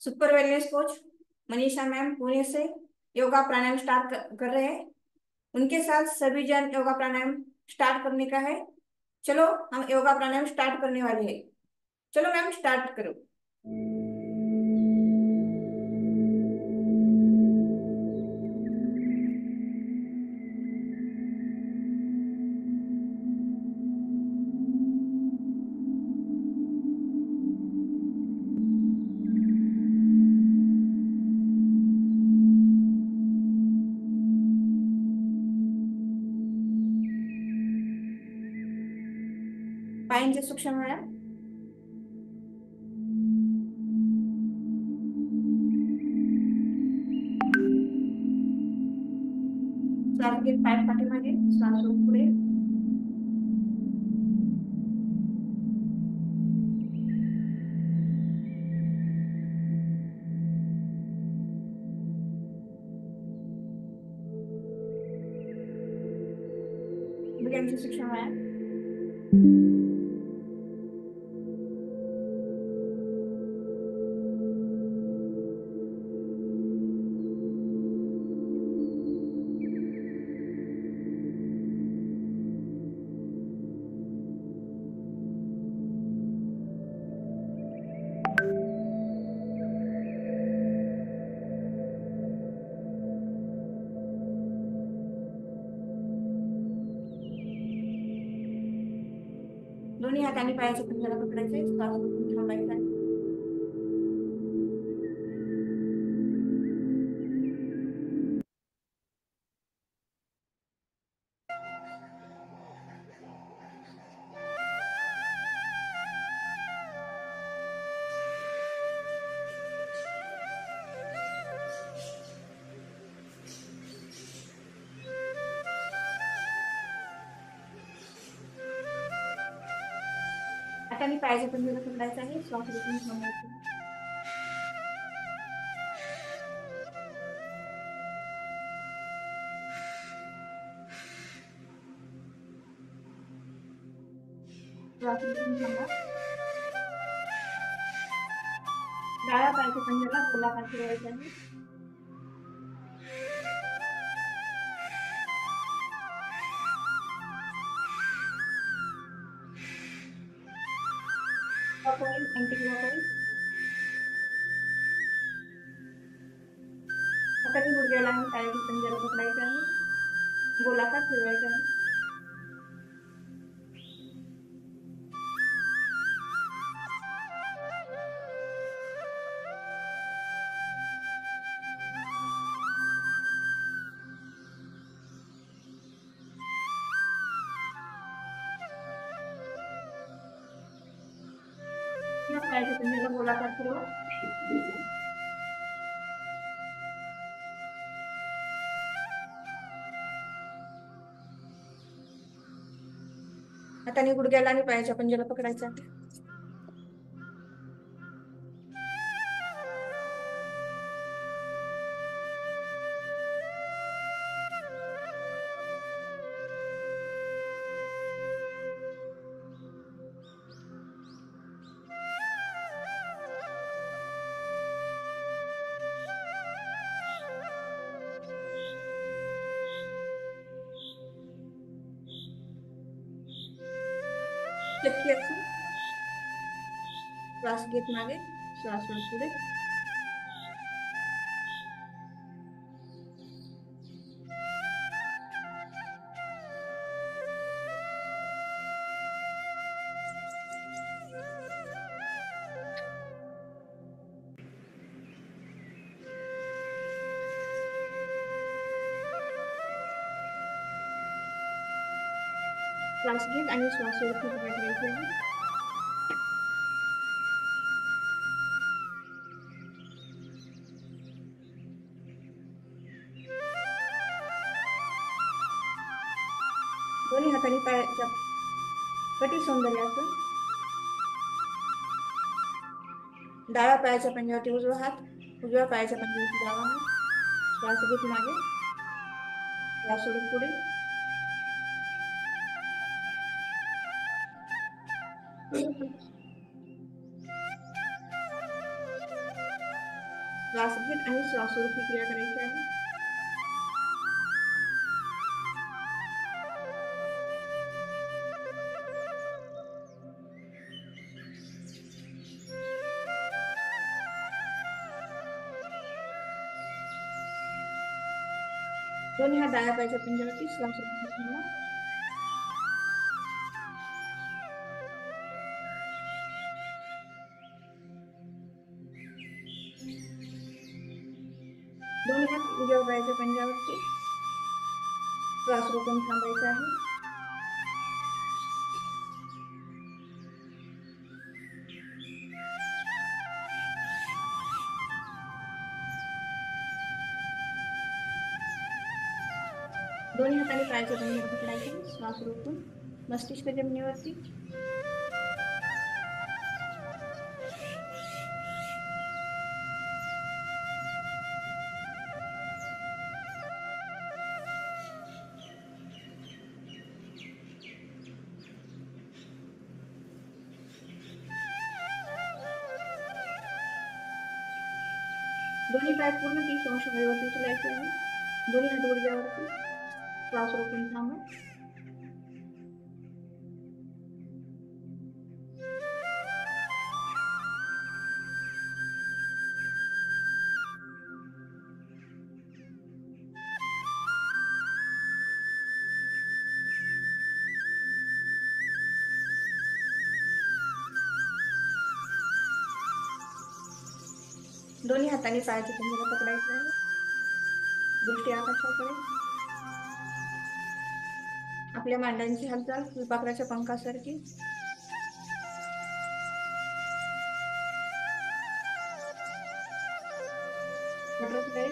Super wellness coach Manisha ma'am Pune से yoga pranayama start कर रहे हैं। उनके साथ सभी जन योगा प्राणायाम स्टार्ट करने का है। चलो हम योगा प्राणायाम स्टार्ट करने वाले हैं। चलो मैम स्टार्ट करो। पायांचे सूक्ष्म व्यायाम। श्वास घेत पाय पाठीमागे, श्वास सोडून पुढे। भुजंगाचे सूक्ष्म व्यायाम। दोन्ही हातांनी पायाच्या पंजाला पकडायचे, श्वास रोखून थांबायचा आहे। हातांनी पायाच्या पंजाला पकडायचा आहे, श्वास रोखून थांबायचा आहे। श्वास रोखून थांबा। डाव्या पायाच्या पंजाला गोलाकार फिरवायचा आहे। Clockwise, anti clockwise. हातांनी गुडघ्याला आणि पायाच्या पंजाला पकडायचा आहे, गोलाकार फिरवायचा आहे। पायाच्या पंजाला गोलाकार फिरवा। हातांनी गुडघ्याला आणि पायाच्या पंजाला पकडायचा आहे। चक्की असून श्वास घेत मागे, श्वास सोडून पुढे। श्वास घेत आणि श्वास सोडून पुढे करायचे आहे। दोन्ही हातांनी पायाच्या कटी सौंदर्यासन। डाव्या पायाच्या पंजावरती उजवा हात, उजव्या पायाच्या पंजावरती डावा हात। श्वास घेत मागे, श्वास सोडून पुढे। श्वास घेत आणि श्वास सोडत ही क्रिया करायची आहे. दोन्ही हात डाव्या पायाच्या पंजावरती श्वास रोखून. दोन्ही हात उजव्या पायाच्या पंजावरती श्वास रोखून थांबायचा आहे. दोन्ही हाताने पायाच्या पंजावर पकडायचे. श्वास रोखून मस्तिष्क जमिनीवरती. दोन्ही पाय पूर्ण 30 अंश वरती उचलायचे आहे. दोन्ही हात गुडघ्यावरती श्वास रोखून थांबा. दोन्ही हाताने पायाच्या पंजाला पकडायचे आहे. दृष्टी आकाशाकडे. आपल्या मांड्यांची हालचाल फुलपाखराच्या पंखासारखी. बटरफ्लाय.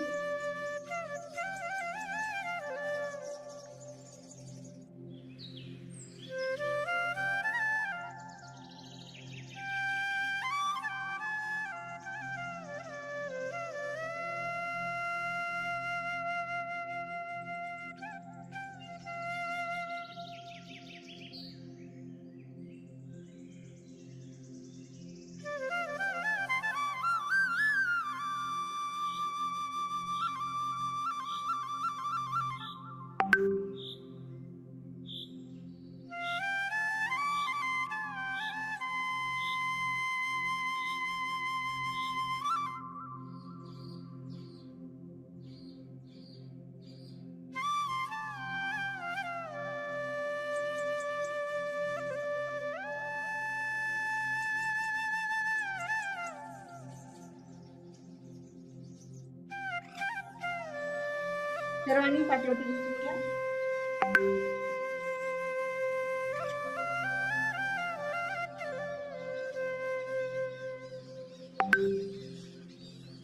सर्वांनी पाठवते.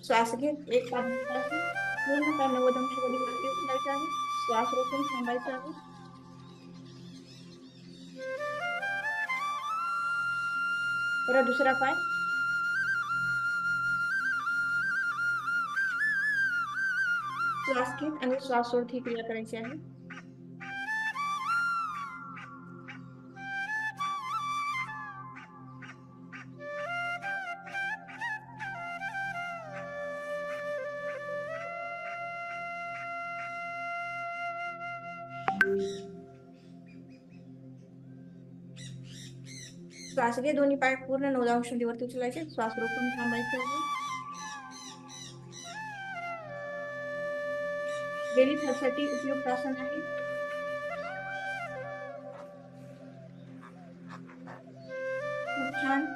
श्वास घेत एक पाच पूर्ण 90 अंश वरती उचलायचा आहे. श्वास रोखून थांबायचा आहे. परत दुसरा पाय. श्वास घेत आणि श्वास सोडत ही क्रिया करायची आहे. श्वास घे. दोन्ही पाय पूर्ण 90 अंश वरती उचलायचे. श्वास रोखून थांबायचे आहे. बेली साठी उपयुक्त आसन आहे. खूप छान.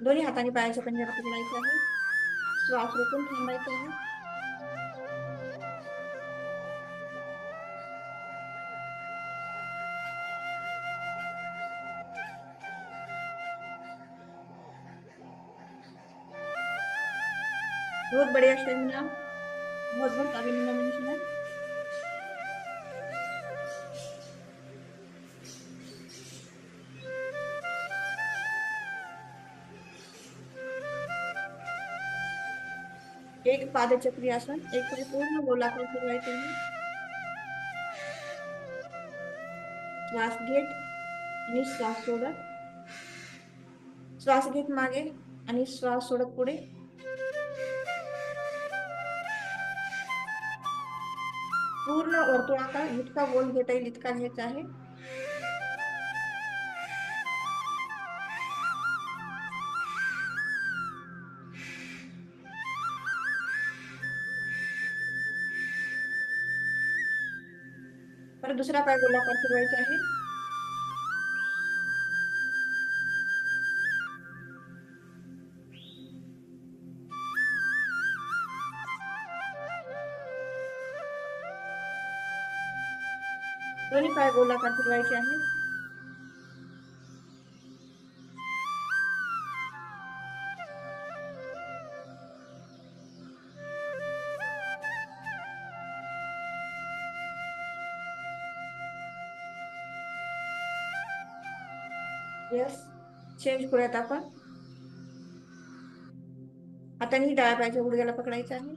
दोन्ही हाताने पायाच्या पंजाला पकडायचे आहे. श्वास रोखून थांबायचा आहे. बहुत बढ़िया स्टेमिना. बहुत बहुत अभिनंदन मनीषा. एक पादचक्री आसन. एक परिपूर्ण गोलाकार फिरवायचे आहे. श्वास घेत आणि श्वास सोडत, श्वास घेत मागे आणि श्वास सोडत पुढे. पूर्ण वर्तुळाकार जितका गोल घेता येईल इतका घ्यायचा आहे. परत दुसरा पाय गोलाकार फिरवायचा आहे. दोन्ही पाय गोलाकार फिरवायचे आहे. यस, चेंज करूयात आपण. हाताने डाव्या पायाच्या गुडघ्याला पकडायचं आहे.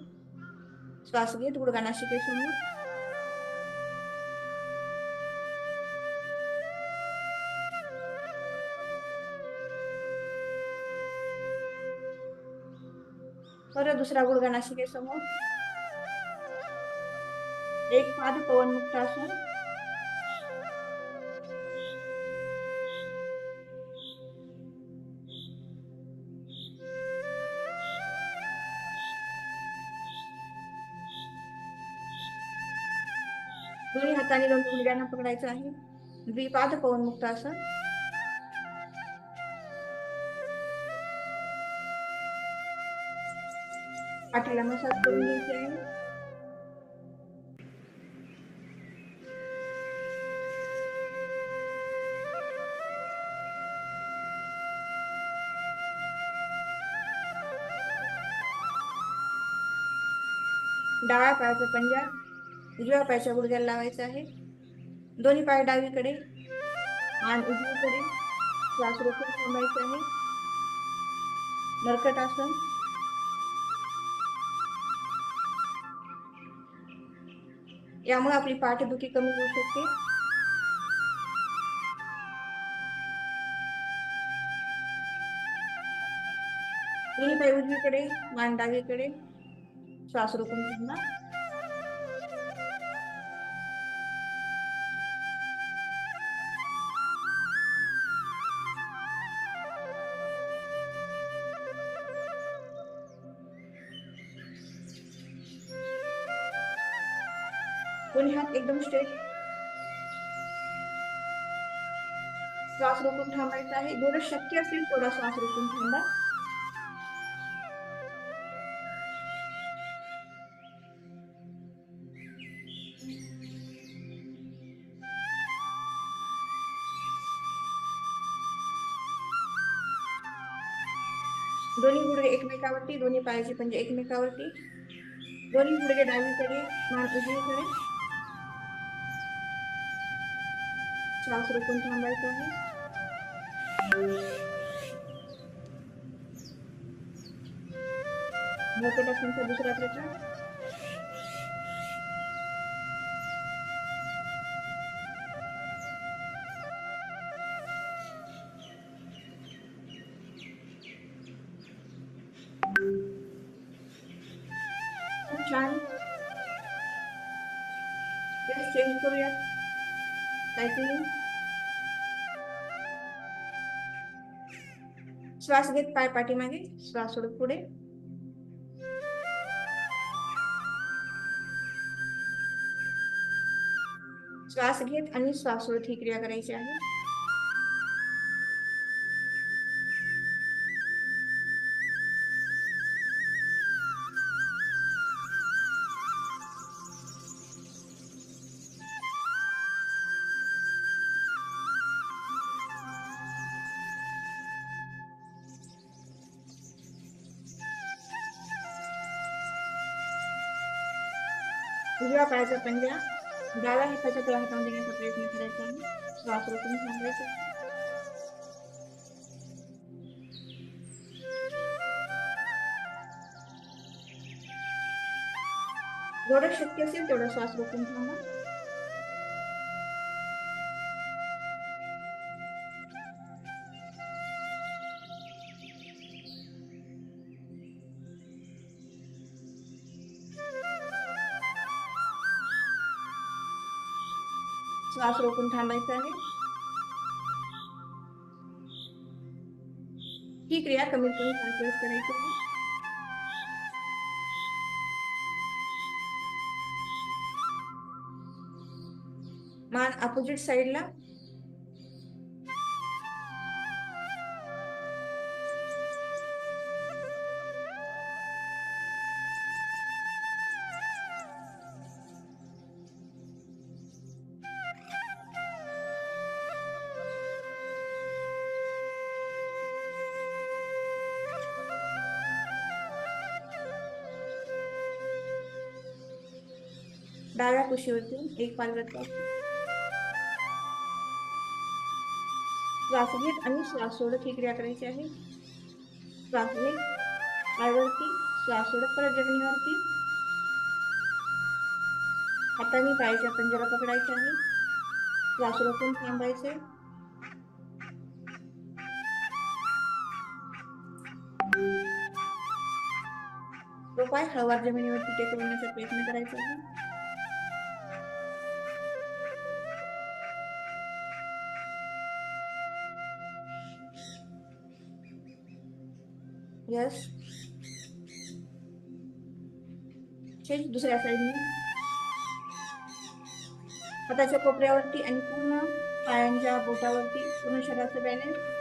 श्वास घेत गुडघा नासिकेसमोर, परत दुसरा गुडघा नासिकेसमोर. एक पाद पवन मुक्तासन. दोन्ही हाताने दोन गुडघ्यांना पकडायचं आहे. द्विपाद पवन मुक्तासन. पाठीला मसाज करून घ्यायचे आहे. डाव्या पायाचा पंजा उजव्या पायाच्या गुडघ्याला लावायचा आहे. दोन्ही पाय डावीकडे मान उजवीकडे. श्वास रोखून थांबायचे आहे. मर्कट आसन. यामुळे आपली पाठदुखी कमी होऊ शकते. दोन्ही पाय उजवीकडे मान डावीकडे. श्वास रोखून थांबा. दोन्ही हात एकदम स्ट्रेट. श्वास रोखून थांबायचा आहे. जेवढं शक्य असेल तेवढा श्वास रोखून थांबा. दोन्ही गुडघे एकमेकावरती, दोन्ही पायाचे पंजे एकमेकावरती. दोन्ही गुडघे डावीकडे मान उजवीकडे. श्वास रोखून थांबायचा आहे. मर्कट आसनाचा दुसरा प्रकार. छान. चेंज करूयात. सायकलिंग. श्वास घेत पाय पाठीमागे, श्वास सोडत पुढे. श्वास घेत आणि श्वास सोडत ही क्रिया करायची आहे. उजव्या पायाचा पंजा डाव्या हाताच्या तळ हातामध्ये देण्याचा प्रयत्न करायचा आहे. श्वास रोखून थांबायचा. जेवढं शक्य असेल तेवढा श्वास रोखून थांबा. श्वास रोखून थांबायचा आहे. ही क्रिया कमीत कमी 5 वेळेस करायची आहे. मान अपोजिट साइडला. डाव्या कुशीवरती एक पालगत श्वास घेत आणि श्वास सोडत ही क्रिया करायची आहे. श्वास घेत पायवरती, श्वास सोडत परत जमिनीवरती. हाताने पायाच्या पंजाला पकडायचे आहे. श्वास रोखून थांबायचे. तो पाय हळूवार जमिनीवरती टेकवण्याचा प्रयत्न करायचा आहे. यस. चेंज दुसऱ्या साईडने. हाताच्या कोपऱ्यावरती आणि पूर्ण पायांच्या बोटावरती पूर्ण शरीराचं बॅलन्स.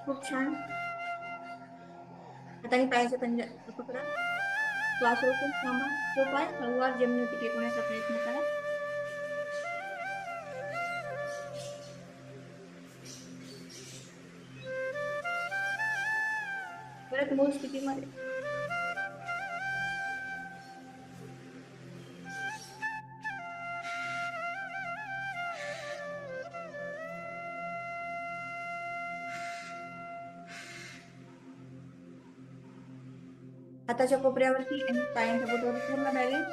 खूप छान. हाताने पायाच्या पंजा पकडा. श्वास रोखून थांबा. तो पाय हळूवार जमिनीवरती टेकवण्याचा प्रयत्न करा. परत मूळ स्थितीमध्ये. हाताच्या कोपऱ्यावरती आणि पायांच्या बोटावर पूर्ण बॅलन्स.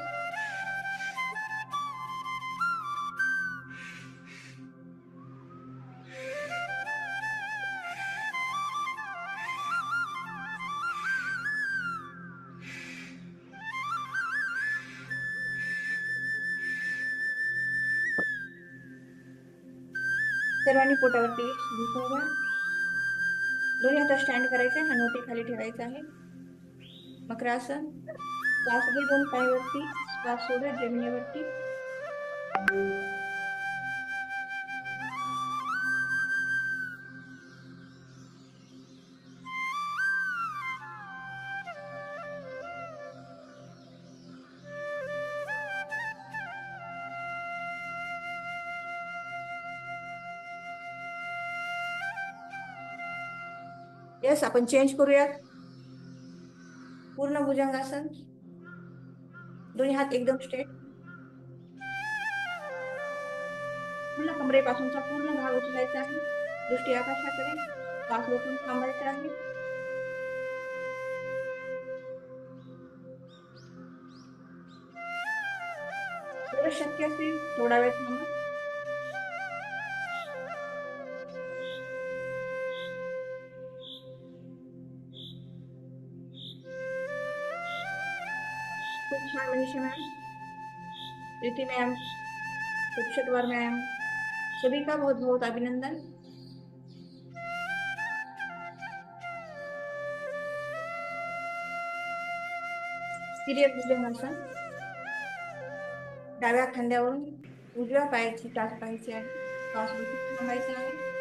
सर्वांनी पोटावरती झुकून घ्या. दोन्ही हातात स्टँड करायचे. हनुवटी खाली ठेवायचा आहे. मकरासन. श्वास घे दोन पायावरती, श्वास सोडत जमिनीवरती. यस. आपण चेंज करूयात. पूर्ण भुजंगासन. दोन्ही हात एकदम स्ट्रेट. पूर्ण कमरेपासूनचा पूर्ण भाग उचलायचा आहे. दृष्टी आकाशाकडे. श्वास रोखून थांबायचा आहे. थोडं शक्य असेल थोडा वेळ थांबा. खूप छान मनीषा मैम, प्रीति मैम, उपशटवार मैम, सभी का बहुत बहुत अभिनंदन. स्थिर भुजंगासन. डाव्या खांद्यावरून उजव्या पायाची टाच पाहायची आहे. श्वास रोखून थांबायचा आहे.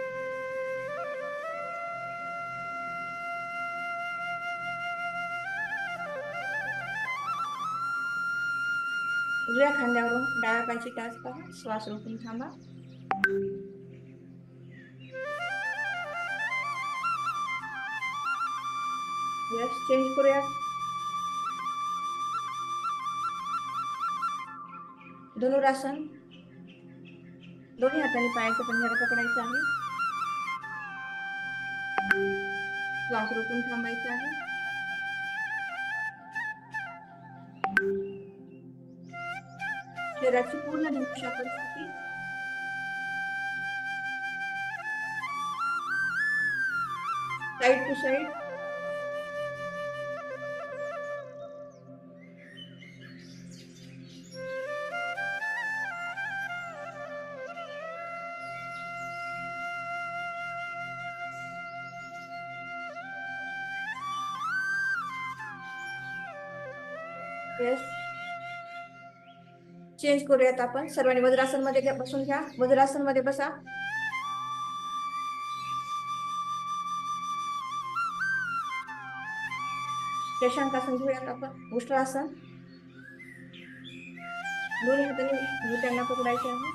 उजव्या खांद्यावरून डाव्या पायाची टाच पहा. श्वास रोखून थांबा. यस. चेंज करूयात. धनुरासन. दोन्ही हाताने पायाचा पंजा पकडायचा आहे. श्वास रोखून थांबायचा आहे. शरीराची पूर्ण धनुष्या परिस्थिती. Side to side. चेंज करूयात आपण. सर्वांनी वज्रासन मध्ये बसून घ्या. वज्रासन मध्ये बसा. शशांकासन घेऊयात आपण. उष्ट्रासन. दोन्ही हातांनी घुट्यांना पकडायचे आहे.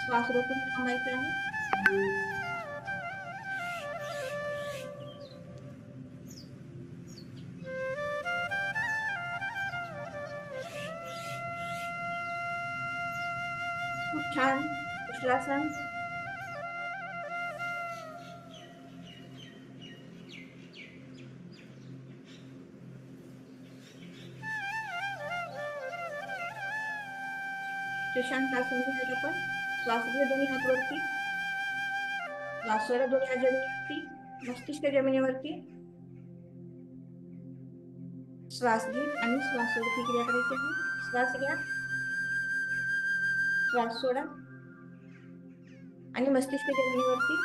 श्वास रोखून थांबायचे आहे. खूप छान. उष्ट्रासन. शशांकासन घेऊयात आपण. श्वास घ्या दोन्ही हात वरती. श्वास सोडा दोन्ही हात जमिनीवरती. मस्तिष्क जमिनीवरती. श्वास घे आणि श्वास सोडा ही क्रिया करायची आहे. श्वास घ्या. श्वास सोडा आणि मस्तिष्क जमिनीवरती.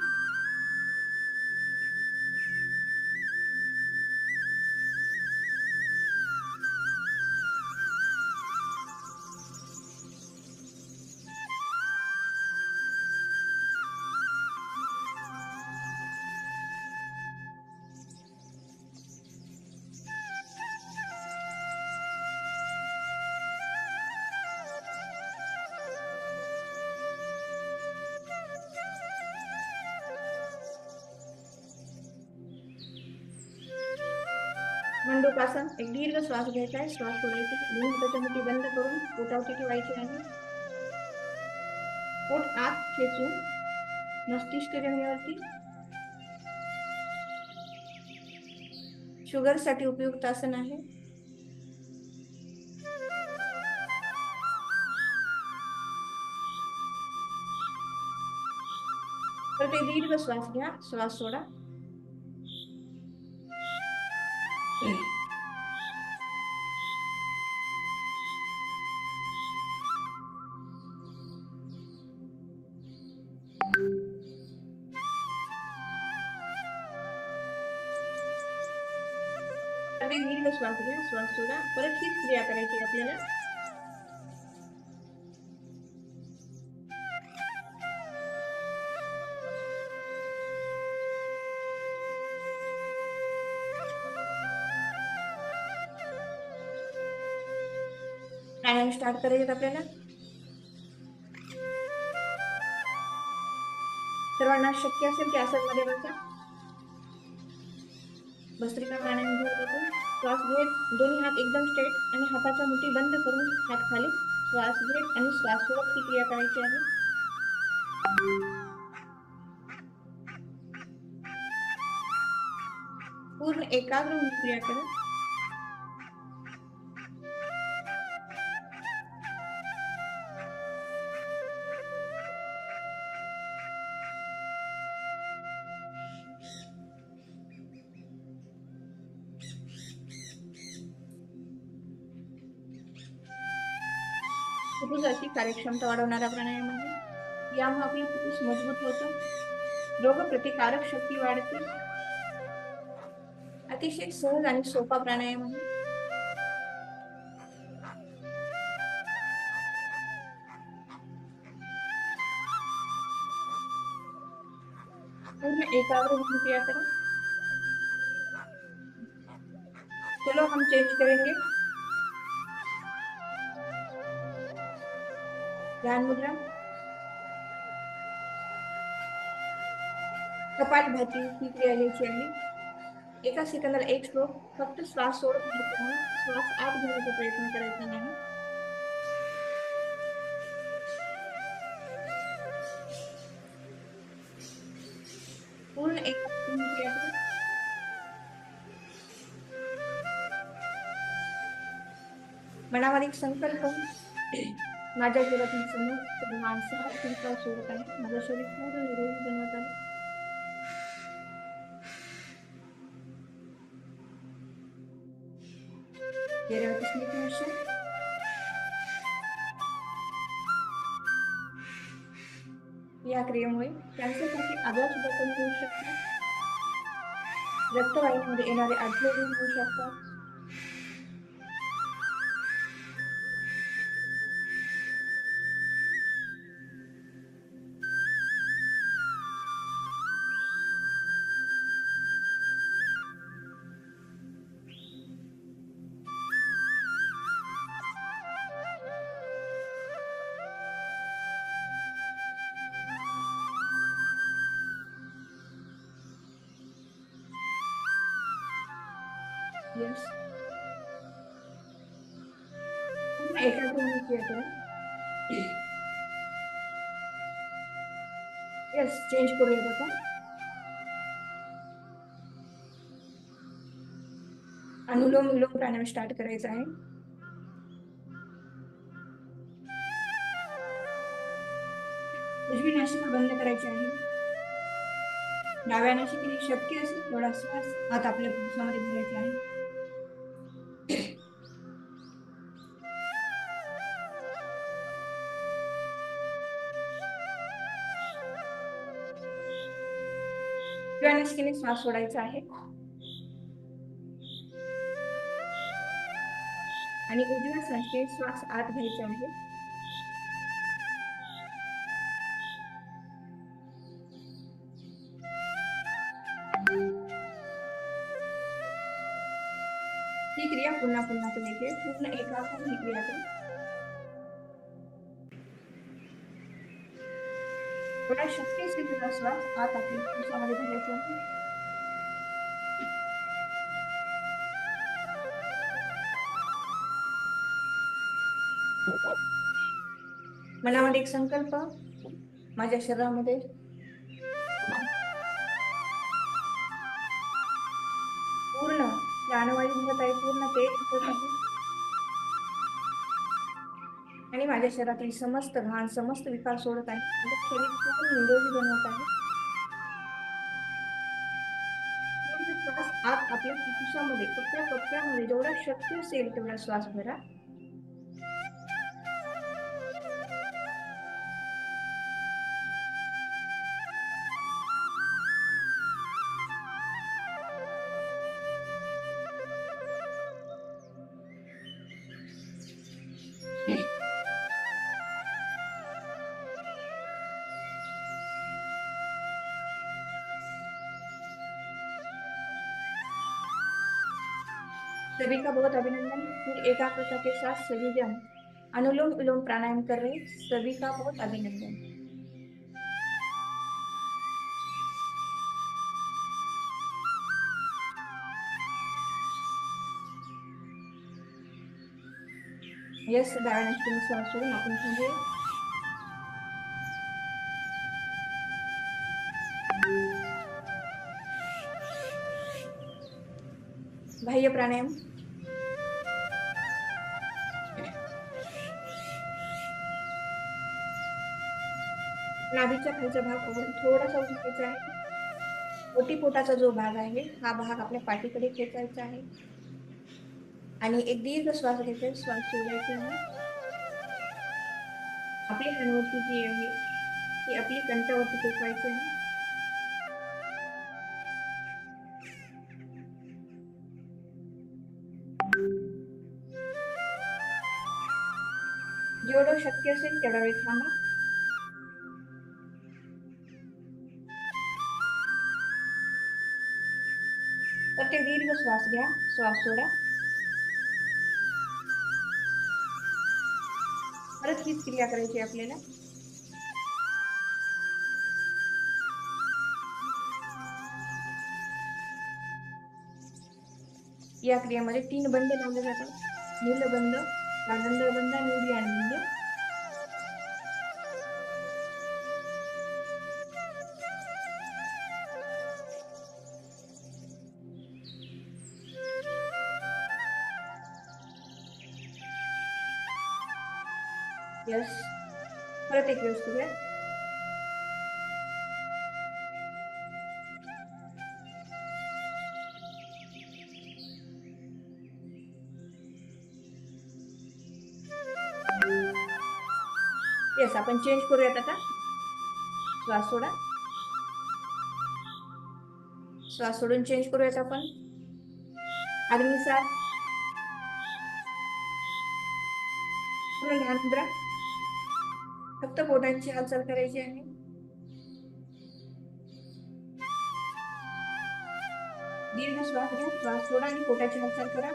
मंडूकासन. एक दीर्घ श्वास घ्यायचा आहे. श्वास सोडायचा. दोन्ही हाताच्या मुठी बंद करून पोटावरती ठेवायची आहे. पोट आत खेचून मस्तिष्क जमिनीवरती. शुगर साठी उपयुक्त आसन आहे. तर ते दीर्घ श्वास घ्या. श्वास सोडा. दीर्घ श्वास घ्या. श्वास सोडा. परत हीच क्रिया करायची आपल्याला. प्राणायाम स्टार्ट करायचे आपल्याला. सर्वांना शक्य असेल त्या आसन मध्ये बसा. भस्त्रिका प्राणायाम घेऊन आपण. श्वास घेत दोन्ही हात एकदम स्ट्रेट आणि हाताच्या मुठी बंद करून हात खाली. श्वास घेत आणि श्वास सोडत ही क्रिया करायची आहे. पूर्ण एकाग्र होऊन क्रिया करा. फुफ्फुसाची कार्यक्षमता वाढवणारा प्राणायाम आहे. यामुळे आपलं फुफ्फुस मजबूत होतं. रोगप्रतिकारक शक्ती वाढते. अतिशय सहज आणि सोपा प्राणायाम आहे. पूर्ण एकाग्र होकर क्रिया करें. चलो हम चेंज करेंगे. ध्यान मुद्रा. कपालभाती ही क्रिया घ्यायची आहे. एका सेकंदाला एक श्लोक. फक्त श्वास सोडत घ्यायचा आहे. श्वास आत घेण्याचा प्रयत्न करायचा नाही. मनामध्ये एक संकल्प, माझ्या शरीरातील समस्त माणसं चिंता सोडत आहे, माझं शरीर पूर्ण निरोगी बनवत आहे. चेहऱ्यावरती स्मित हास्य. या क्रियेमुळे कॅन्सरसारखे आजार सुद्धा कमी होऊ शकतात. रक्तवाहिनीमध्ये येणारे अडथळे दूर होऊ शकतात. यस, एकाग्र होण्याची यात्रा. यस, चेंज करूयात आपण. अनुलोम विलोम प्राणायाम स्टार्ट करायचा आहे. उजवी नासिका बंद करायची आहे. डाव्या नासिकेने शक्य असेल तेवढा श्वास आत आपल्या फुफ्फुसामध्ये भरायचा आहे. डाव्या नासिकेने श्वास सोडायचा आहे आणि उजव्या नासिकेने श्वास आत घ्यायचा आहे. ही क्रिया पुन्हा पुन्हा तुम्ही पूर्ण एकाग्र ही क्रिया करा. थोडा शक्य असेल तेवढा श्वास आत आपल्या फुफ्फुसामध्ये भरायचा आहे. मनामध्ये एक संकल्प, माझ्या शरीरामध्ये पूर्ण प्राणवायू भरत आहे, पूर्ण तेज भरत आहे आणि माझ्या शरीरातील समस्त घाण, समस्त विकार सोडत आहे. माझं शरीर पूर्ण निरोगी बनवत आहे. श्वास आत आपल्या फुफ्फुसामध्ये कप्प्यामध्ये जेवढा शक्य असेल तेवढा श्वास भरा. सभी का बहुत अभिनंदन. फिर एकाग्रता के साथ सभी जन अनुलोम विलोम प्राणायाम कर रहे, सभी का बहुत अभिनंदन. यस, डाव्या नासिकेने श्वास सोडून आपण थांबूया. बाह्य प्राणायाम. नाभीच्या खालचा भाग थोडासा उचलायचा आहे. ओटीपोटाचा जो भाग आहे हा भाग आपल्या पाठीकडे खेचायचा आहे आणि एक दीर्घ श्वास घ्यायचा, श्वास सोडायचा आहे. आपली हनुवटी जी आहे ती आपली कंठावरती टेकवायची आहे. जेवढं शक्य असेल तेवढा वेळ थांबा. तर ते दीर्घ श्वास घ्या, श्वास सोडा. परत हीच क्रिया करायची आपल्याला. या क्रियेमध्ये 3 बंद लावले जातात. मूलबंध, प्राणंदळ बंद आणि उदयान बंद. यस, परत एक वेळेस करूया. येस, आपण चेंज करूयात आता. श्वास सोडा, श्वास सोडून चेंज करूयात आपण. अग्निसार, पूर्ण ध्यान मुद्रा, फक्त बोटांची हालचाल करायची आहे. दीर्घ श्वास घ्या, श्वास सोडा आणि पोटाची हालचाल करा.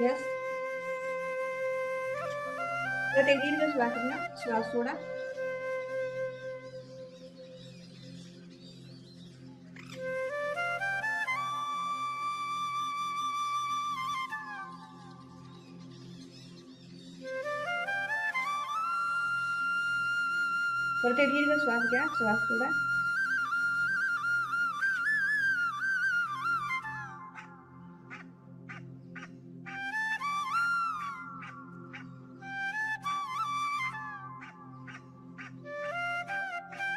यस, परत एक दीर्घ श्वास घ्या, श्वास सोडा. परत एक दीर्घ श्वास घ्या, श्वास सोडा.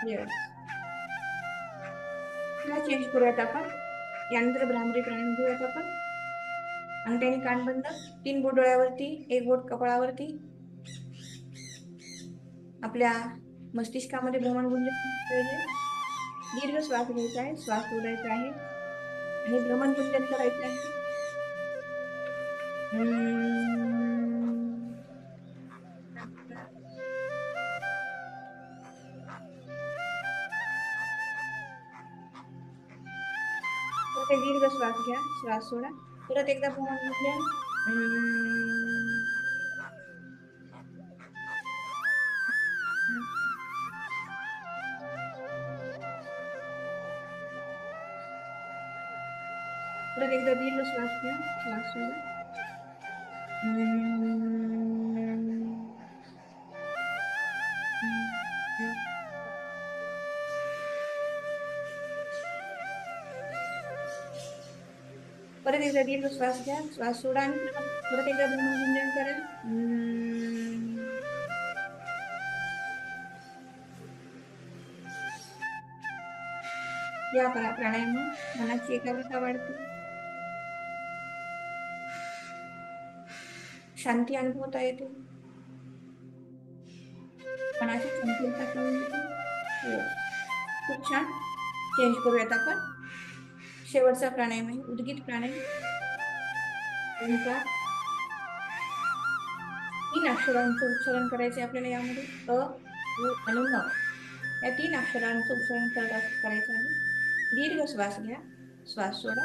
यस, चेंज करूयात आपण. यानंतर भ्रामरी प्राणायाम घेऊयात आपण. अंगठ्याने कान बंद, 3 बोट डोळ्यावरती, 1 बोट कपाळावरती. आपल्या मस्तिष्कामध्ये भ्रमण गुंजन, दीर्घ श्वास घ्यायचा आहे, श्वास सोडायचा आहे आणि भ्रमण गुंजन करायचं आहे. परत दीर्घ श्वास घ्या, श्वास सोडा. परत एकदा भ्रमण गुंजन. परत एकदा दीर्घ श्वास घ्या, श्वास सोडा. परत एकदा दीर्घ श्वास घ्या, श्वास सोडा आणि परत एकदा भ्रमण गुंजन करा. या प्राणायामात मनाची एकाग्रता वाढते, शांती अनुभवता येते, मनाची संतुलता कमी होते. खूप छान. चेंज करूयात आपण. शेवटचा प्राणायाम आहे उद्गीत प्राणायाम. ओंकार, 3 अक्षरांचं उच्चारण करायचे आपल्याला यामध्ये. अ, उ आणि न या 3 अक्षरांचं उच्चारण करायचं आहे. दीर्घ श्वास घ्या, श्वास सोडा.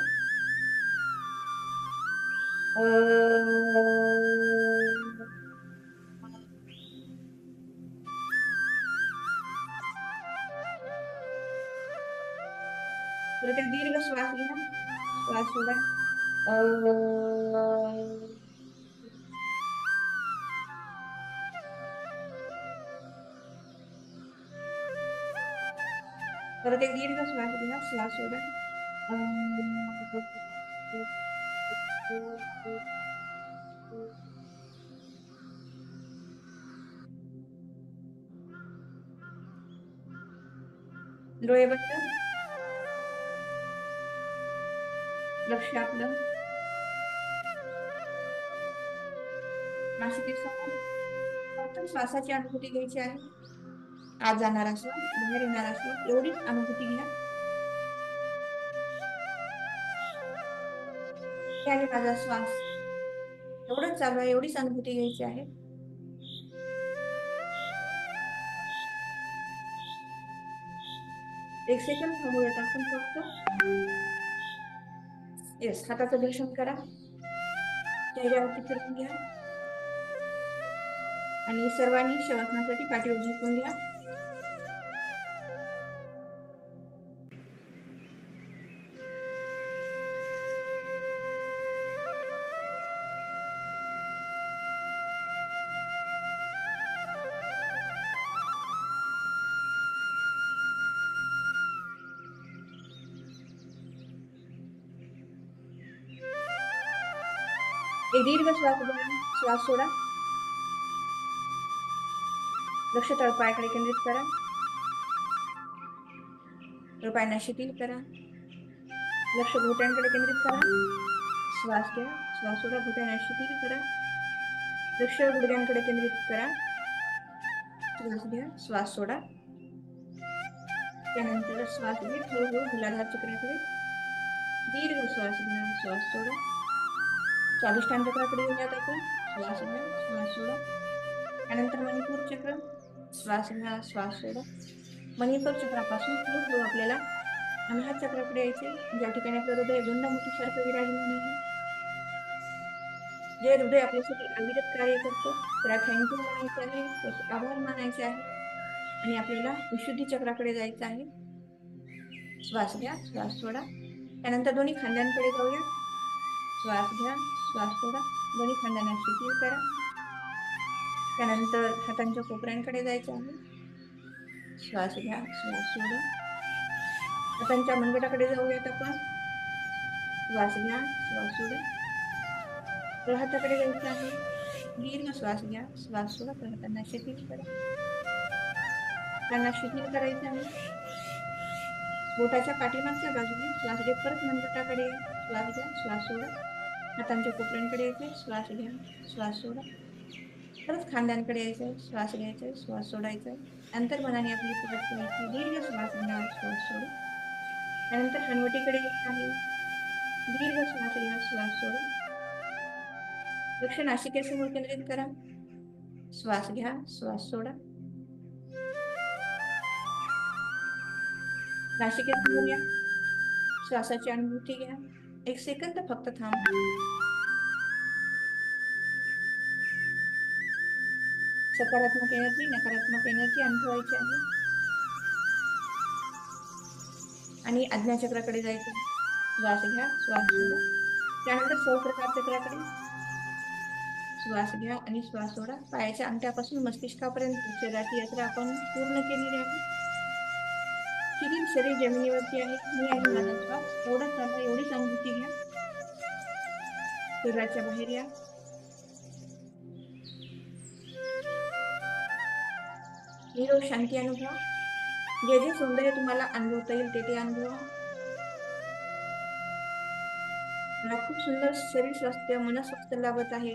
परत एक दीर्घ श्वास घ्या, श्वास सोडा. परत एक दीर्घ श्वास घ्या, श्वास सोडा. डोळे बंद, लक्ष आपलं नासिकेसमोर. फक्त श्वासाची अनुभूती घ्यायची आहे. आत जाणारा श्वास, बाहेर येणारा श्वास, एवढीच अनुभूती घ्या. आणि माझा श्वास एवढंच चालू आहे, एवढीच अनुभूती घ्यायची आहे. एक सेकंद थांबूयात आपण फक्त. येस, हाताचं दर्शन करा, चेहऱ्यावरती फिरवून घ्या आणि सर्वांनी शवासनासाठी पाठीवर झोपून घ्या. एक दीर्घ श्वास घ्या, श्वास सोडा. लक्ष तळपायाकडे केंद्रित करा. तळपायांना शिथिल करा. लक्ष घोट्यांकडे केंद्रित करा. श्वास घ्या, श्वास सोडा. घोट्यांना शिथिल करा. लक्ष गुडघ्यांकडे केंद्रित करा. श्वास घ्या, श्वास सोडा. त्यानंतर श्वास घेत हळूहळू मूलाधार चक्राकडे दीर्घ श्वास घ्या, श्वास सोडा. स्वाधिष्ठान चक्राकडे येऊयात आपण. श्वास घ्या, श्वास सोडा. त्यानंतर मणिपूर चक्र. श्वास घ्या, श्वास सोडा. मणिपूर चक्रापासून हळूहळू आपल्याला अनाहत चक्राकडे यायचे, ज्या ठिकाणी आपलं हृदय गंधामुठीसारखं विराजमान आहे. जे हृदय आपल्यासाठी अविरत कार्य करतं, त्याला थँक्यू म्हणायचं आहे, त्याचे आभार मानायचे आहे आणि आपल्याला विशुद्धी चक्राकडे जायचं आहे. श्वास घ्या, श्वास सोडा. त्यानंतर दोन्ही खांद्यांकडे जाऊया. श्वास घ्या, श्वास सोडा. दोन्ही खांद्यांना शिथिल करा. त्यानंतर हातांच्या कोपऱ्यांकडे जायचं आहे. श्वास घ्या, श्वास सोडा. हातांच्या मनगटाकडे जाऊयात आपण. श्वास घ्या, श्वास सोडा. तळहाताकडे जायचं आहे. दीर्घ श्वास घ्या, श्वास सोडा. तळहातांना शिथिल करा. त्यांना शिथिल करायचं आहे. बोटाच्या पाठीमागच्या बाजूने श्वास घेत परत मनगटाकडे या. श्वास घ्या, श्वास सोडा. हातांच्या कोपऱ्यांकडे यायचे. श्वास घ्या, श्वास सोडा. परत खांद्यांकडे यायचंय. श्वास घ्यायचाय, श्वास सोडायचा. अंतर्मनाने आपली परत करायची. दीर्घ श्वास घ्या, श्वास सोडा. त्यानंतर हनवटीकडे येत आहे. दीर्घ श्वास घ्या, श्वास सोडा. लक्ष नासिकेसमोर केंद्रित करा. श्वास घ्या, श्वास सोडा. नासिकेसमोर या. श्वासाची अनुभूती घ्या. एक सेकंद फक्त थांबा. सकारात्मक एनर्जी, नकारात्मक एनर्जी अनुभवायची आहे आणि आज्ञाचक्राकडे जायचं. श्वास घ्या, श्वास सोडा. त्यानंतर सहस्त्रकार चक्राकडे श्वास घ्या आणि श्वास सोडा. पायाच्या अंगठ्यापासून मस्तिष्कापर्यंत शरीराची यात्रा आपण पूर्ण केलेली आहे. शिथिल शरीर जमिनीवरती आहे. मी आणि माझा श्वास एवढाच चालला, एवढीच अनुभूती घ्या. शरीराच्या बाहेर या. निरोग शांती अनुभवा. जे जे सौंदर्य तुम्हाला अनुभवता येईल ते अनुभवा. मला खूप सुंदर शरीर स्वास्थ्य, मनस्वास्थ्य लाभत आहे.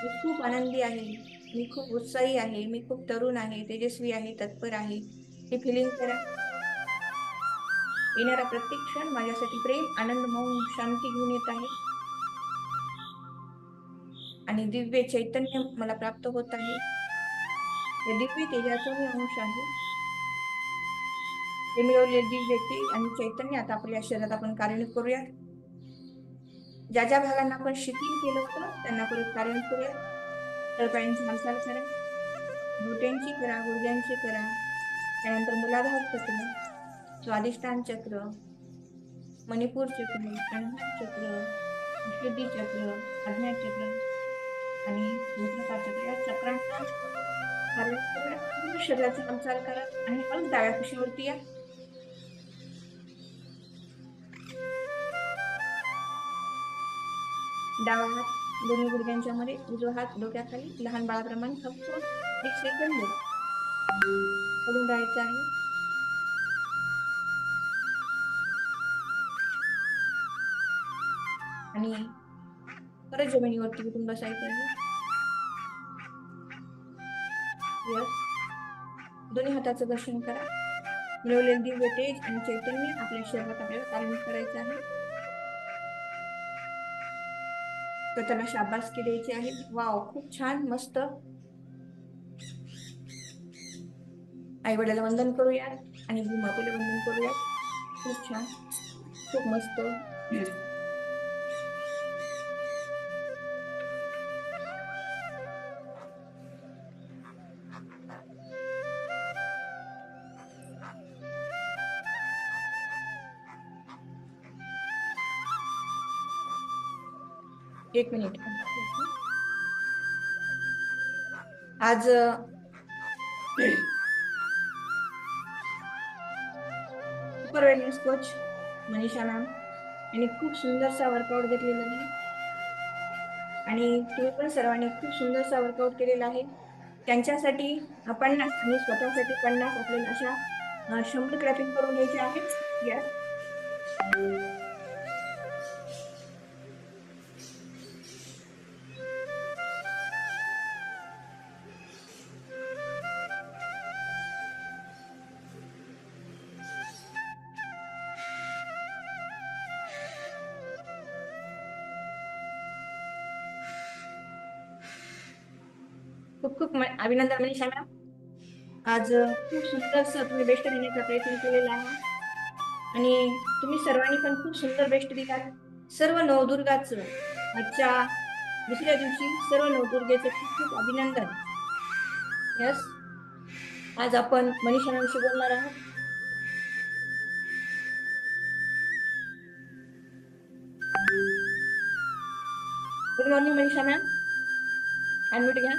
मी खूप आनंदी आहे. मी खूप उत्साही आहे. मी खूप तरुण आहे, तेजस्वी आहे, तत्पर आहे. हे फिलिंग करा. येणारा प्रत्येक क्षण माझ्यासाठी प्रेम, आनंद, मौन, शांती घेऊन येत आहे आणि दिव्य चैतन्य मला प्राप्त होत आहे. हे दिव्य तेजाचा मी अंश आहे. हे मिळवलेले दिव्य तेज आणि चैतन्य आता आपल्या शरीरात आपण कार्यान्वित करूया. ज्या ज्या भागांना आपण शिथिल केलं होतं त्यांना परत कार्यान्वित करूया. तळपायांची हालचाल करा. घोट्यांची करा, गुडघ्यांची करा. त्यानंतर मूलाधार चक्र, स्वाधिष्ठान चक्र, मणिपूर चक्र, अनाहत चक्र, विशुद्धी चक्र, आज्ञा चक्र आणि सहस्त्रकार चक्र या चक्रांना शरीराची हालचाल करा आणि हळूच डाव्या कुशीवरती या. डावा हात दोन्ही गुडघ्यांच्या मध्ये, उजवा हात डोक्याखाली. लहान बाळाप्रमाणे फक्त एक सेकंद पडून राहायचं आहे. आणि परत जमिनीवरती उठून बसायचं आहे. दोन्ही हाताचं दर्शन करा. मिळवलेले दिव्य तेज आणि चैतन्य आपल्या शरीरात आपल्याला कार्यान्वित करायचं आहे. स्वतःला शाबासकी द्यायची आहे. वाव, खूप छान, मस्त. आई वडिलांना वंदन करूया आणि भूमातेला वंदन करूया. खूप छान, खूप मस्त. एक मिनिट. आज super wellness coach Manisha ma'am यांनी खूप सुंदरसा वर्कआउट घेतलेला आहे. आणि तुम्ही पण सर्वांनी खूप सुंदरसा वर्कआउट केलेला आहे. त्यांच्यासाठी आपण आणि स्वतःसाठी 50 आपल्याला अशा 100 क्लॅपिंग करून घ्यायचे आहेत. यस. खूप खूप अभिनंदन मनीषा मॅम. आज खूप सुंदरसं तुम्ही बेस्ट देण्याचा प्रयत्न केलेला आहे आणि तुम्ही सर्वांनी पण खूप सुंदर बेस्ट दिलात. सर्व नवदुर्गाचं आजच्या दुसऱ्या दिवशी सर्व नवदुर्गेचे खूप खूप अभिनंदन. यस. आज आपण मनीषा मॅमशी बोलणार आहोत. Good morning Manisha ma'am. Unmute घ्या.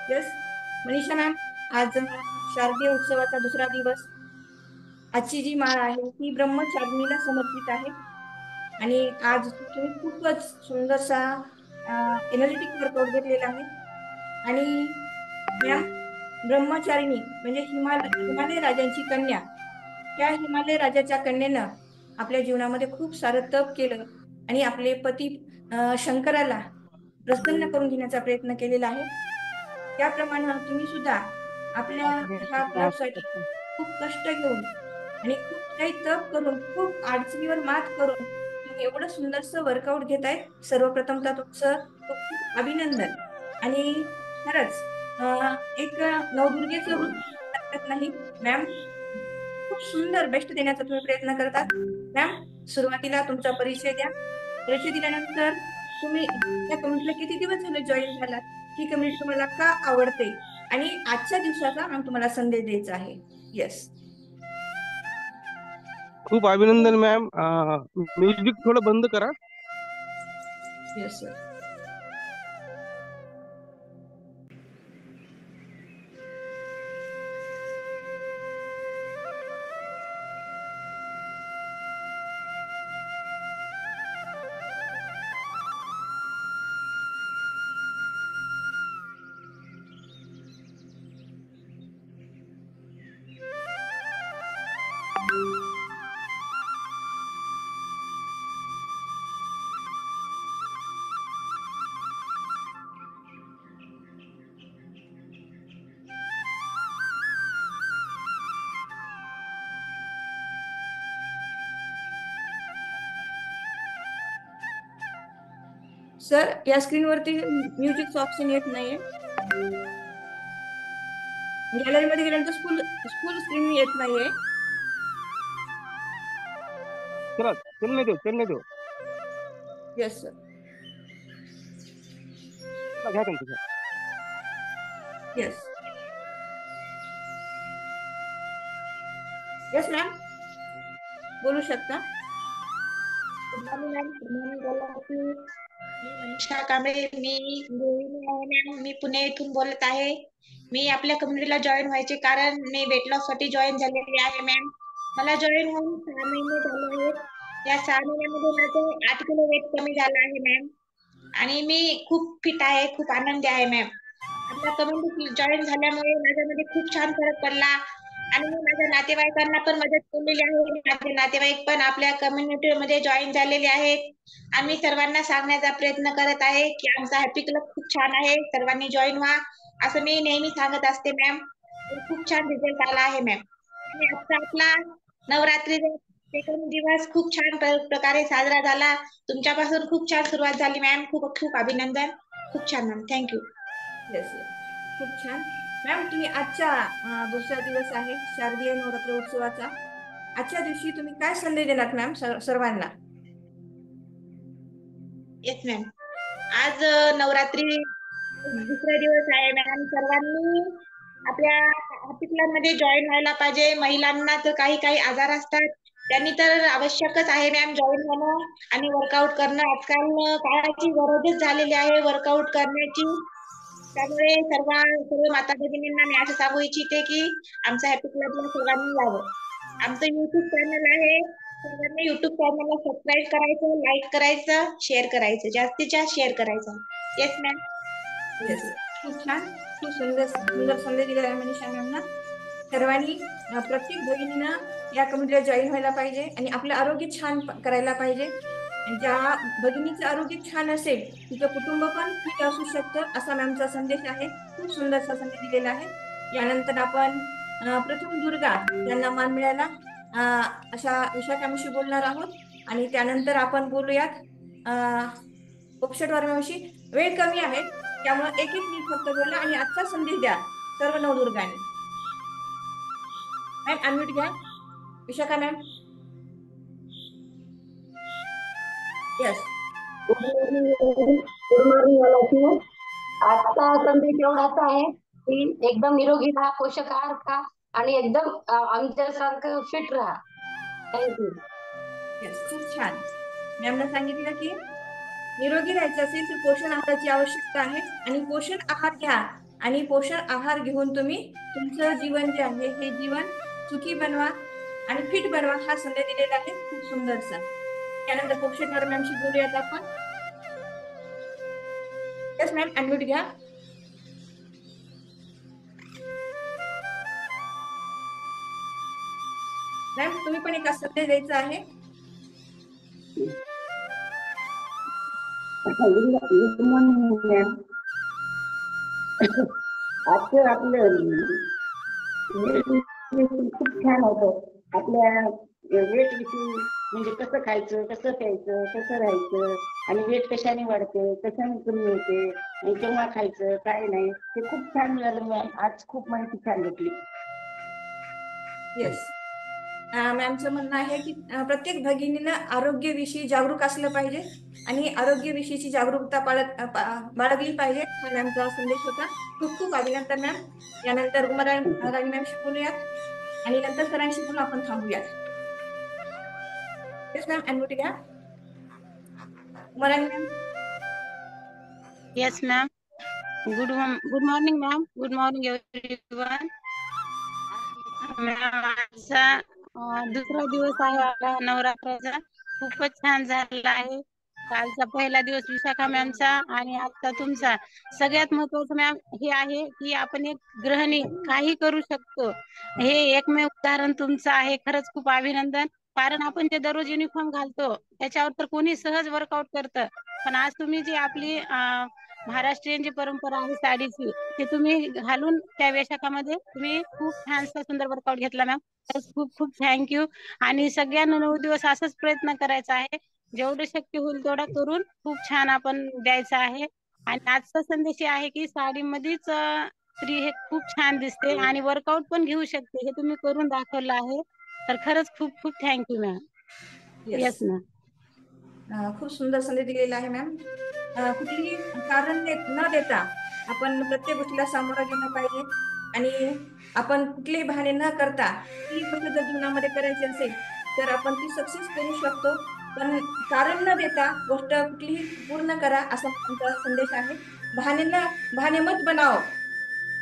यस मनीषा मॅम, आज शारदीय उत्सवाचा दुसरा दिवस. आजची जी माळ आहे ती ब्रह्मचारिणीला समर्पित आहे आणि आज तुम्ही खूपच सुंदरसा एनर्जेटिक वर्कआउट घेतलेला आहे. आणि मॅम, ब्रह्मचारिणी म्हणजे हिमालय राजांची कन्या. त्या हिमालय राजाच्या कन्येनं आपल्या जीवनामध्ये खूप सारं तप केलं आणि आपले पती शंकराला प्रसन्न करून घेण्याचा प्रयत्न केलेला आहे. त्याप्रमाणे तुम्ही सुद्धा आपल्या ह्या क्लबसाठी खूप कष्ट घेऊन आणि खूप काही तप करून खूप अडचणीवर मात करून तुम्ही एवढं सुंदरसं वर्कआउट घेताय. सर्वप्रथम तर तुमचं खूप खूप अभिनंदन. आणि खरंच एक नवदुर्गेचं रूप हरकत नाही मॅम. खूप सुंदर बेस्ट देण्याचा तुम्ही प्रयत्न करतात. मॅम, सुरुवातीला तुमचा परिचय द्या. परिचय दिल्यानंतर तुम्ही या कम्युनिटीला किती दिवस झाले जॉईन झालात, ही कम्युनिटी तुम्हाला का आवडते आणि आजच्या दिवसाचा मॅम तुम्हाला संदेश द्यायचा आहे. येस. खूप अभिनंदन मॅम. म्युझिक थोडं बंद करा. Yes sir. सर, या स्क्रीनवरती म्युझिकचं ऑप्शन येत नाहीये. गॅलरीमध्ये गेल्यानंतर फुल स्क्रीन येत नाहीये. चला चलने दो. Yes sir. घ्या त्यांचं. येस. येस मॅम, बोलू शकता. मनीषा कांबळे, मी गृहिणी आहे मॅम. मी पुणे येथून बोलत आहे. मी आपल्या कम्युनिटीला जॉईन व्हायचे कारण मी वेट लॉस साठी जॉईन झालेली आहे मॅम. मला जॉईन होऊन 6 महिने झाले आहेत. या 6 महिन्यामध्ये माझं 8 किलो वेट कमी झालं आहे मॅम. आणि मी खूप फिट आहे, खूप आनंदी आहे मॅम. आपल्या कम्युनिटी जॉईन झाल्यामुळे माझ्यामध्ये खूप छान फरक पडला आणि मी माझ्या नातेवाईकांना पण मदत केलेली आहे. माझे नातेवाईक पण आपल्या कम्युनिटीमध्ये जॉईन झालेले आहेत. आम्ही सर्वांना सांगण्याचा प्रयत्न करत आहे की आमचा हॅपी क्लब खूप छान आहे, सर्वांनी जॉईन व्हा असं मी नेहमी सांगत असते मॅम. खूप छान रिझल्ट आला आहे मॅम. आणि आजचा आपला नवरात्रीचा सेकंड दिवस खूप छान प्रकारे साजरा झाला. तुमच्यापासून खूप छान सुरुवात झाली मॅम. खूप खूप अभिनंदन. खूप छान मॅम. थँक्यू. येस सर, खूप छान. मॅम, तुम्ही आजच्या दुसरा दिवस आहे शारदीय नवरात्र उत्सवाचा. आजच्या दिवशी तुम्ही काय संदेश देणार मॅम सर्वांना? Yes ma'am. आज नवरात्री दुसरा दिवस आहे मॅम. सर्वांनी आपल्या हॅपी क्लब मध्ये जॉईन व्हायला पाहिजे. महिलांना तर काही आजार असतात, त्यांनी तर आवश्यकच आहे मॅम जॉईन होणं आणि वर्कआउट करणं. आजकाल काळाची गरजच झालेली आहे वर्कआउट करण्याची. त्यामुळे सर्व माता भगिनींना मी असं सांगू इच्छिते की आमच्या हॅपी क्लबला सर्वांनी यावं. आमचं युट्यूब चॅनल आहे. सर्वांनी युट्यूब चॅनलला सबस्क्राईब करायचं, लाईक करायचं, शेअर करायचं, जास्तीत जास्त शेअर करायचं. Yes ma'am. येस, खूप छान, खूप सुंदर सुंदर संदेश दिलेला आहे मनीषा मॅमना. सर्वांनी प्रत्येक भगिनीनं या कमिटीला जॉईन व्हायला पाहिजे आणि आपलं आरोग्य छान करायला पाहिजे. ज्या भगिनीचं आरोग्य छान असेल तिचं कुटुंब पण फिट असू शकतं, असा मॅमचा संदेश आहे. खूप सुंदरसा संदेश दिलेला आहे. यानंतर आपण प्रथम दुर्गा यांना मान मिळाला अशा विषयाकांशी बोलणार आहोत. आणि त्यानंतर आपण बोलूयात उपषद वर्गाविषयी. वेळ कमी आहे त्यामुळे एक एक मिनिट फक्त बोला आणि आजचा संदेश द्या सर्व नवदुर्गांनी. मॅम अनम्यूट घ्या. Vishakha ma'am. Yes. Good morning all of you. आजचा संदेश एवढाच आहे की एकदम निरोगी राहा, पोषक आहार खा आणि एकदम आमच्यासारखं फिट राहा. थँक्यू. यस, खूप छान. मॅमने सांगितलं की निरोगी राहायचं असेल तर पोषण आहाराची आवश्यकता आहे आणि पोषण आहार घ्या आणि पोषण आहार घेऊन तुम्ही तुमचं जीवन जे आहे हे जीवन सुखी बनवा आणि फिट बनवा हा संदेश दिलेला आहे. खूप सुंदरसा. त्यानंतर पोषण मॅमशी बोलूयात आपण. यस मॅम अनम्यूट घ्या. मॅम तुम्ही पण एक संदेश द्यायचा आहे. Good morning ma'am. आजचं आपलं खूप छान होतं. आपल्या वेट विषयी म्हणजे कसं खायचं, कसं प्यायचं, कसं राहायचं आणि वेट कशाने वाढते, कशाने कमी होते आणि केव्हा खायचं काय नाही, ते खूप छान मिळालं मॅम. आज खूप माहिती छान भेटली. येस, मॅमचं म्हणणं आहे की प्रत्येक भगिनीनं आरोग्याविषयी जागरूक असलं पाहिजे आणि आरोग्याविषयीची जागरूकता बाळगली पाहिजे हा मॅमचा संदेश होता. खूप खूप अभिनंदन मॅम. यानंतर उमराणी मॅमशी बोलूयात आणि नंतर सरांशी बोलून आपण थांबूयात. येस मॅम अनम्यूट घ्या. Umrani ma'am. Yes, ma'am. Good morning, ma'am. Good morning, everyone. Ma'am आजचा दुसरा दिवस आहे आपला नवरात्राचा. खूपच छान झालेला आहे. कालचा पहिला दिवस विशाखा मॅमचा आणि आजचा तुमचा. सगळ्यात महत्वाचं मॅम हे आहे की आपण एक गृहिणी काही करू शकतो, हे एकमेव उदाहरण तुमचं आहे. खरंच खूप अभिनंदन. कारण आपण जे दररोज युनिफॉर्म घालतो त्याच्यावर तर कोणी सहज वर्कआउट करतं, पण आज तुम्ही जी आपली महाराष्ट्रीयन जी परंपरा आहे साडीची, ते तुम्ही घालून त्या वेशाखामध्ये तुम्ही खूप छानसा सुंदर वर्कआउट घेतला मॅम. खूप खूप थँक्यू. आणि सगळ्यांना 9 दिवस असंच प्रयत्न करायचा आहे, जेवढं शक्य होईल तेवढा करून खूप छान आपण द्यायचं आहे. आणि आजचा संदेश आहे की साडीमध्येच स्त्री हे खूप छान दिसते आणि वर्कआउट पण घेऊ शकते, हे तुम्ही करून दाखवलं आहे. तर खरंच खूप खूप थँक्यू मॅम. Yes ma'am. खूप सुंदर संदेश दिलेला आहे मॅम. कुठलीही कारण न देता आपण प्रत्येक गोष्टीला सामोरं गेलं पाहिजे आणि आपण कुठलेही बहाणे न करता ती गोष्ट जर जीवनामध्ये करायची असेल तर आपण ती सक्सेस करू शकतो. पण कारण न देता गोष्ट कुठलीही पूर्ण करा असा आमचा संदेश आहे. बहाने मत बनाओ,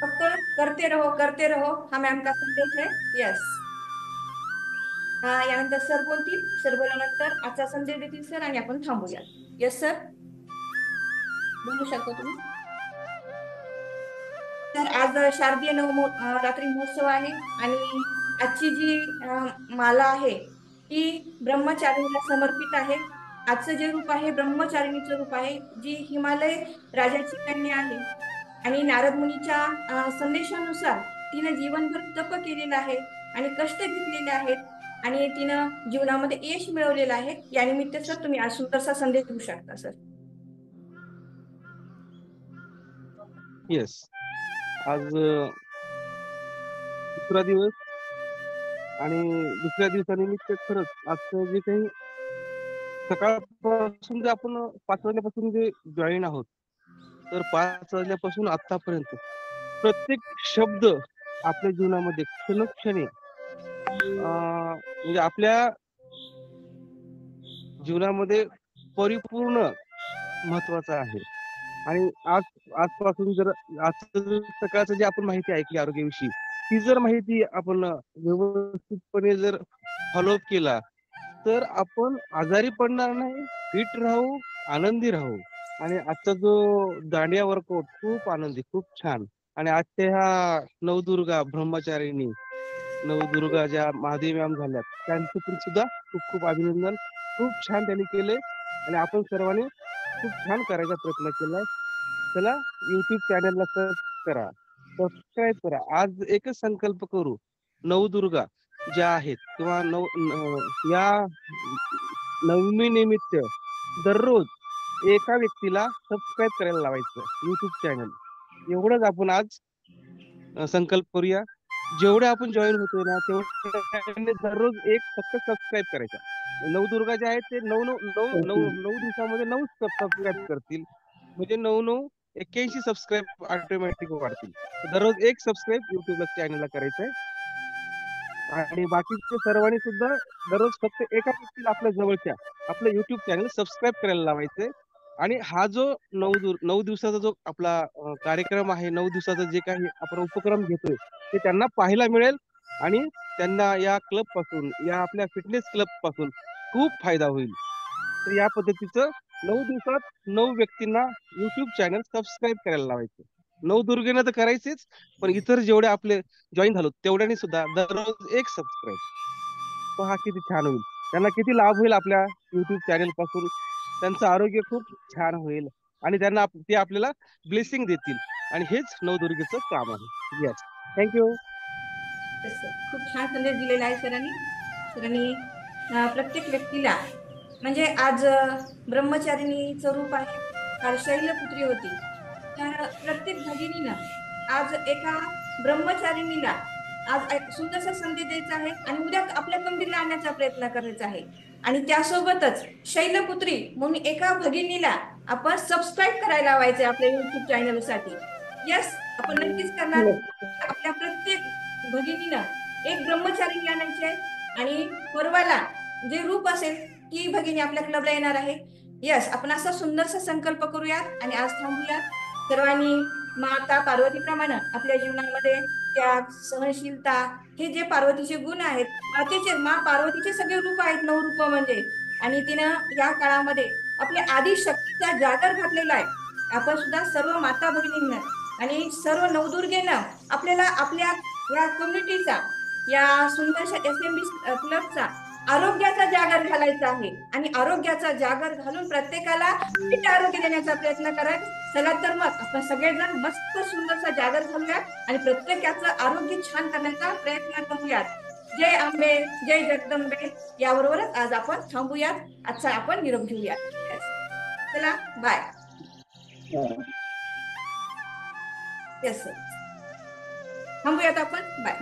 फक्त करते रहो हा मॅम का संदेश है. यस. यानंतर सर बोलतील. सर बोलल्यानंतर आजचा संदेश देतील सर आणि आपण थांबूया. यस सर, बोलू शकता तुम्ही. तर आज शारदीय नवरात्री महोत्सव आहे आणि आजची जी माला आहे ती ब्रह्मचारिणीला समर्पित आहे. आजचं जे रूप आहे ब्रह्मचारिणीचं रूप आहे, जी हिमालय राजाची कन्या आहे आणि नारद मुनीच्या संदेशानुसार तिने जीवनभर तप केलेलं आहे आणि कष्ट घेतलेले आहेत आणि तिनं जीवनामध्ये यश मिळवलेलं आहे. या निमित्त सर तुम्ही आज सुंदरसा संदेश देऊ शकता सर. येस, आज दुसरा दिवस आणि दुसऱ्या दिवसानिमित्त खरंच आजचं जे काही सकाळपासून जे आपण 5 वाजल्यापासून जे जॉईन आहोत, तर 5 वाजल्यापासून आतापर्यंत प्रत्येक शब्द आपल्या जीवनामध्ये क्षणोक्षणी म्हणजे आपल्या जीवनामध्ये परिपूर्ण महत्वाचा आहे. आणि आजपासून जर आजचं सकाळचं जे आपण माहिती ऐकली आरोग्याविषयी, ती जर माहिती आपण व्यवस्थितपणे जर फॉलोअप केला तर आपण आजारी पडणार नाही, फिट राहू, आनंदी राहू. आणि आजचा जो दांडिया वर्कआउट खूप आनंदी, खूप छान. आणि आजच्या ह्या नवदुर्गा ब्रह्मचारिणी, नवदुर्गा ज्या महादेवी मॅम झाल्यात, त्यांचं पण सुद्धा खूप खूप अभिनंदन. खूप छान त्यांनी केले आणि आपण सर्वांनी खूप छान करायचा प्रयत्न केलाय. चला युट्यूब चॅनलला करा, सबस्क्राईब करा. आज एकच संकल्प करू, नवदुर्गा ज्या आहेत किंवा या नवमी निमित्त दररोज एका व्यक्तीला सबस्क्राईब करायला लावायचं युट्यूब चॅनल. एवढंच आपण आज संकल्प करूया. जेवढे आपण जॉईन होतोय ना तेवढे दररोज एक फक्त सबस्क्राईब करायचा. नवदुर्गा जे आहेत ते 9 दिवसामध्ये 9 सबस्क्राईब करतील. म्हणजे 9-9-81 सबस्क्राईब ऑटोमॅटिक वाढतील. दररोज एक सबस्क्राईब युट्यूबला चॅनलला करायचंय. आणि बाकीचे सर्वांनी सुद्धा दररोज फक्त एका व्यक्तीला आपल्या जवळच्या आपलं युट्यूब चॅनल सबस्क्राईब करायला लावायचंय. आणि हा जो 9 दिवसाचा जो आपला कार्यक्रम आहे, 9 दिवसाचा जे काही आपण उपक्रम घेतोय ते त्यांना पाहायला मिळेल आणि त्यांना या क्लब पासून, या आपल्या फिटनेस क्लब पासून खूप फायदा होईल. तर या पद्धतीचं 9 दिवसात 9 व्यक्तींना युट्यूब चॅनल सबस्क्राईब करायला लावायचं. नवदुर्गेनं तर करायचेच, पण इतर जेवढे आपले जॉईन झालो तेवढ्यांनी सुद्धा दररोज एक सबस्क्राईब. पहा किती छान होईल, त्यांना किती लाभ होईल आपल्या युट्यूब चॅनल पासून. त्यांचं आरोग्य खूप छान होईल आणि त्यांना ते आपल्याला ब्लेसिंग देतील. आणि हेच नवदुर्गेचं काम आहे. Yes, thank you. खूप छान संदेश दिलेला आहे सरांनी. प्रत्येक व्यक्तीला म्हणजे आज ब्रह्मचारिणीचं रूप आहे, काल शैलपुत्री होती. तर प्रत्येक भगिनीनं आज एका ब्रह्मचारिणीला आज एक सुंदरसा संदेश द्यायचा आहे आणि उद्या आपल्या कंदीला आणण्याचा प्रयत्न करायचा आहे. आणि त्यासोबतच शैलपुत्री म्हणून एका भगिनीला आपण सबस्क्राईब करायला लावायचे आपल्या युट्यूब चॅनलसाठी. यस, आपण नक्कीच करणार. आपल्या प्रत्येक भगिनीनं एक ब्रह्मचारिणी आणायची आहे आणि परवाला जे रूप असेल ती भगिनी आपल्या क्लबला येणार आहे. यस, आपण असा सुंदरसा संकल्प करूयात आणि आज थांबूयात. सर्वांनी माता पार्वतीप्रमाणे आपल्या जीवनामध्ये त्याग, सहनशीलता हे जे पार्वतीचे गुण आहेत, माँ पार्वतीचे सगळे रूप आहेत, 9 रूप म्हणजे. आणि तिनं या काळामध्ये आपल्या आदी शक्तीचा जागर घातलेला आहे. आपण सुद्धा सर्व माता भगिनींना आणि सर्व नवदुर्गेनं आपल्याला आपल्या या कम्युनिटीचा, या सुंदरशा SMB क्लबचा आरोग्याचा जागर घालायचा आहे आणि आरोग्याचा जागर घालून प्रत्येकाला फिट आरोग्य देण्याचा प्रयत्न करायचा. चला तर मग आपण सगळेजण मस्त सुंदरसा जागर घालूयात आणि प्रत्येकाचं आरोग्य छान करण्याचा प्रयत्न करूयात. जय आंबे, जय जगदंबे. याबरोबरच आज आपण थांबूयात. आजचा आपण निरोप घेऊयात. चला, बाय. येस सर, थांबूयात आपण. बाय.